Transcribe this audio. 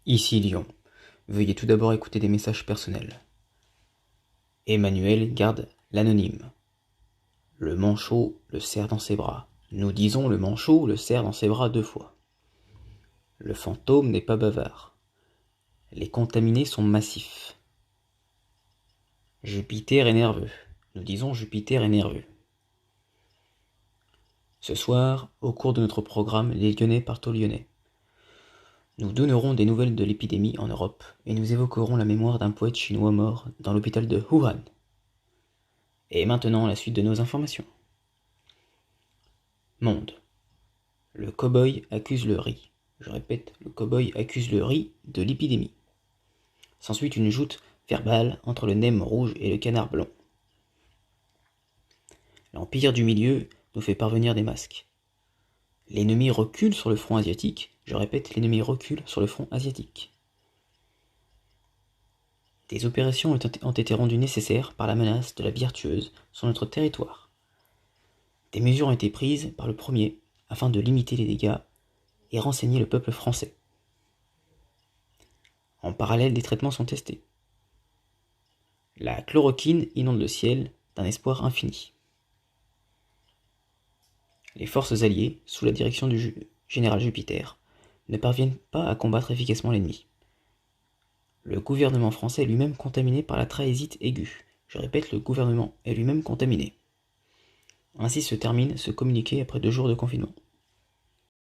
Ici Lyon. Veuillez tout d'abord écouter des messages personnels. Emmanuel garde l'anonyme. Le manchot le serre dans ses bras. Nous disons le manchot le serre dans ses bras 2 fois. Le fantôme n'est pas bavard. Les contaminés sont massifs. Jupiter est nerveux. Nous disons Jupiter est nerveux. Ce soir, au cours de notre programme, les Lyonnais partent aux Lyonnais. Nous donnerons des nouvelles de l'épidémie en Europe et nous évoquerons la mémoire d'un poète chinois mort dans l'hôpital de Wuhan. Et maintenant, la suite de nos informations. Monde. Le cow-boy accuse le riz. Je répète, le cow-boy accuse le riz de l'épidémie. S'ensuit une joute verbale entre le nem rouge et le canard blond. L'Empire du Milieu nous fait parvenir des masques. L'ennemi recule sur le front asiatique. Je répète, l'ennemi recule sur le front asiatique. Des opérations ont été rendues nécessaires par la menace de la virtueuse sur notre territoire. Des mesures ont été prises par le premier afin de limiter les dégâts et renseigner le peuple français. En parallèle, des traitements sont testés. La chloroquine inonde le ciel d'un espoir infini. Les forces alliées, sous la direction du général Jupiter, ne parviennent pas à combattre efficacement l'ennemi. Le gouvernement français est lui-même contaminé par la trahésite aiguë. Je répète, le gouvernement est lui-même contaminé. Ainsi se termine ce communiqué après 2 jours de confinement.